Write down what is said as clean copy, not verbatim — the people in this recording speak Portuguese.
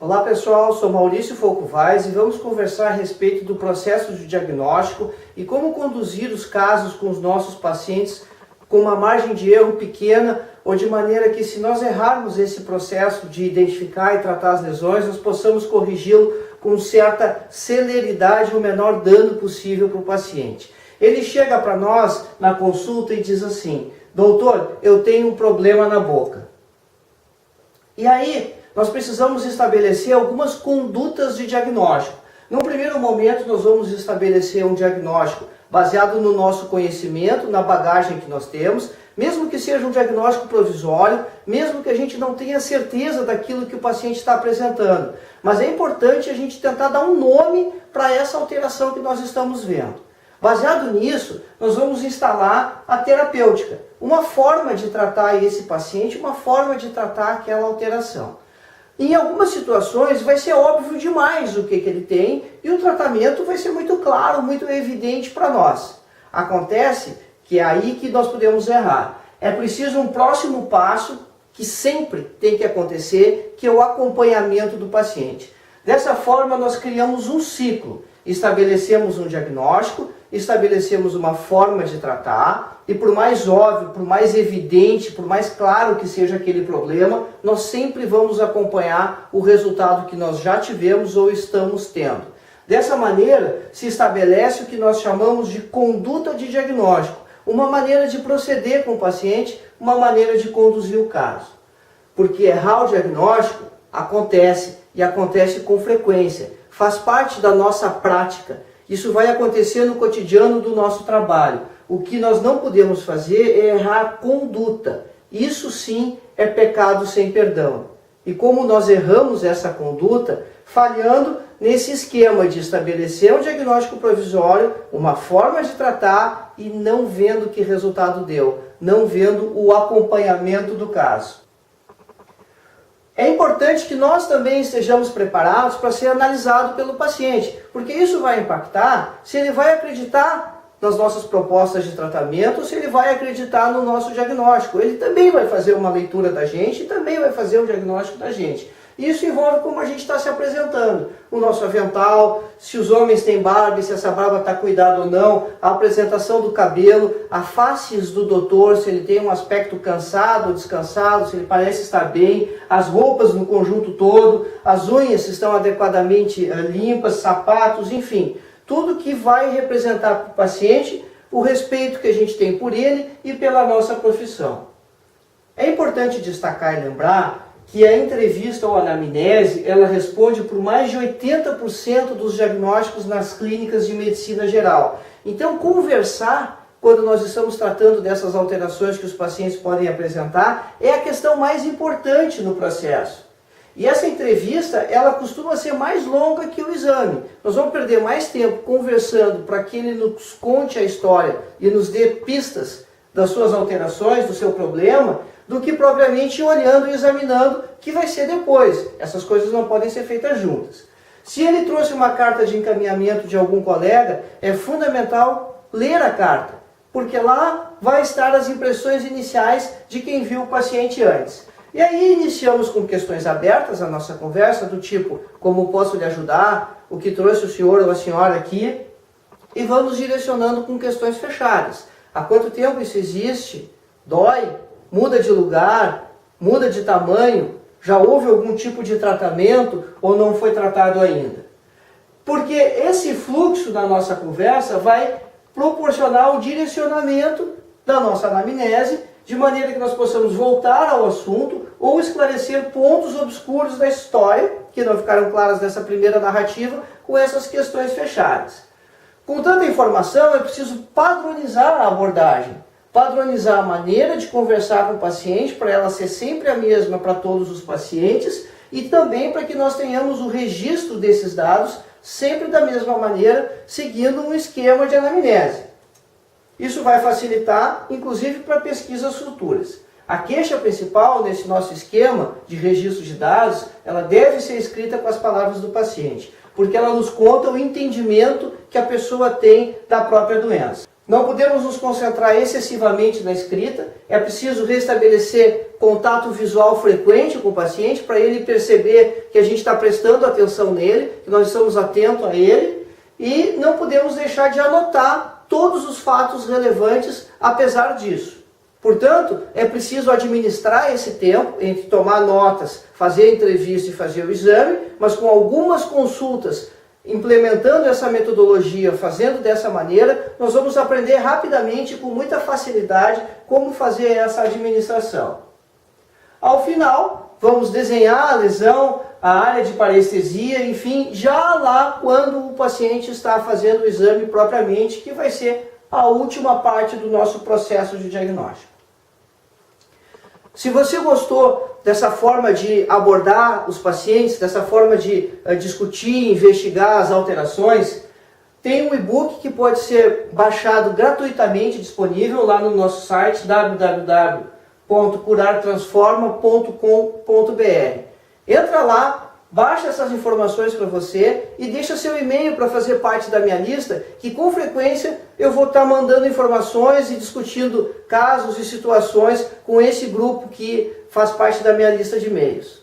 Olá pessoal, sou Maurício Folcovais e vamos conversar a respeito do processo de diagnóstico e como conduzir os casos com os nossos pacientes com uma margem de erro pequena ou de maneira que, se nós errarmos esse processo de identificar e tratar as lesões, nós possamos corrigi-lo com certa celeridade e o menor dano possível para o paciente. Ele chega para nós na consulta e diz assim: doutor, eu tenho um problema na boca. E aí, nós precisamos estabelecer algumas condutas de diagnóstico. No primeiro momento, nós vamos estabelecer um diagnóstico baseado no nosso conhecimento, na bagagem que nós temos, mesmo que seja um diagnóstico provisório, mesmo que a gente não tenha certeza daquilo que o paciente está apresentando. Mas é importante a gente tentar dar um nome para essa alteração que nós estamos vendo. Baseado nisso, nós vamos instalar a terapêutica, uma forma de tratar esse paciente, uma forma de tratar aquela alteração. Em algumas situações vai ser óbvio demais o que ele tem e o tratamento vai ser muito claro, muito evidente para nós. Acontece que é aí que nós podemos errar. É preciso um próximo passo que sempre tem que acontecer, que é o acompanhamento do paciente. Dessa forma nós criamos um ciclo, estabelecemos um diagnóstico, estabelecemos uma forma de tratar e, por mais óbvio, por mais evidente, por mais claro que seja aquele problema, nós sempre vamos acompanhar o resultado que nós já tivemos ou estamos tendo. Dessa maneira se estabelece o que nós chamamos de conduta de diagnóstico, uma maneira de proceder com o paciente, uma maneira de conduzir o caso. Porque errar o diagnóstico acontece e acontece com frequência, faz parte da nossa prática. Isso vai acontecer no cotidiano do nosso trabalho. O que nós não podemos fazer é errar a conduta. Isso sim é pecado sem perdão. E como nós erramos essa conduta, falhando nesse esquema de estabelecer um diagnóstico provisório, uma forma de tratar e não vendo que resultado deu, não vendo o acompanhamento do caso. É importante que nós também estejamos preparados para ser analisado pelo paciente, porque isso vai impactar se ele vai acreditar nas nossas propostas de tratamento, se ele vai acreditar no nosso diagnóstico. Ele também vai fazer uma leitura da gente e também vai fazer um diagnóstico da gente. Isso envolve como a gente está se apresentando, o nosso avental, se os homens têm barba, se essa barba está cuidada ou não, a apresentação do cabelo, a faces do doutor, se ele tem um aspecto cansado ou descansado, se ele parece estar bem, as roupas no conjunto todo, as unhas se estão adequadamente limpas, sapatos, enfim, tudo que vai representar para o paciente o respeito que a gente tem por ele e pela nossa profissão. É importante destacar e lembrar que a entrevista ou anamnese, ela responde por mais de 80% dos diagnósticos nas clínicas de medicina geral. Então, conversar, quando nós estamos tratando dessas alterações que os pacientes podem apresentar, é a questão mais importante no processo. E essa entrevista, ela costuma ser mais longa que o exame. Nós vamos perder mais tempo conversando para que ele nos conte a história e nos dê pistas das suas alterações, do seu problema, do que propriamente olhando e examinando, que vai ser depois. Essas coisas não podem ser feitas juntas. Se ele trouxe uma carta de encaminhamento de algum colega, é fundamental ler a carta, porque lá vai estar as impressões iniciais de quem viu o paciente antes. E aí iniciamos com questões abertas a nossa conversa, do tipo: como posso lhe ajudar? O que trouxe o senhor ou a senhora aqui? E vamos direcionando com questões fechadas. Há quanto tempo isso existe? Dói? Muda de lugar? Muda de tamanho? Já houve algum tipo de tratamento ou não foi tratado ainda? Porque esse fluxo da nossa conversa vai proporcionar o direcionamento da nossa anamnese, de maneira que nós possamos voltar ao assunto ou esclarecer pontos obscuros da história, que não ficaram claras nessa primeira narrativa, com essas questões fechadas. Com tanta informação, é preciso padronizar a abordagem, padronizar a maneira de conversar com o paciente, para ela ser sempre a mesma para todos os pacientes, e também para que nós tenhamos o registro desses dados sempre da mesma maneira, seguindo um esquema de anamnese. Isso vai facilitar, inclusive, para pesquisas futuras. A queixa principal nesse nosso esquema de registro de dados, ela deve ser escrita com as palavras do paciente, porque ela nos conta o entendimento que a pessoa tem da própria doença. Não podemos nos concentrar excessivamente na escrita, é preciso restabelecer contato visual frequente com o paciente para ele perceber que a gente está prestando atenção nele, que nós estamos atentos a ele, e não podemos deixar de anotar todos os fatos relevantes apesar disso. Portanto, é preciso administrar esse tempo entre tomar notas, fazer a entrevista e fazer o exame, mas com algumas consultas, implementando essa metodologia, fazendo dessa maneira, nós vamos aprender rapidamente, com muita facilidade, como fazer essa administração. Ao final, vamos desenhar a lesão, a área de parestesia, enfim, já lá quando o paciente está fazendo o exame propriamente, que vai ser a última parte do nosso processo de diagnóstico. Se você gostou dessa forma de abordar os pacientes, dessa forma de discutir, investigar as alterações, tem um e-book que pode ser baixado gratuitamente, disponível lá no nosso site www.curartransforma.com.br. Entra lá, baixa essas informações para você e deixa seu e-mail para fazer parte da minha lista, que com frequência eu vou estar mandando informações e discutindo casos e situações com esse grupo que faz parte da minha lista de e-mails.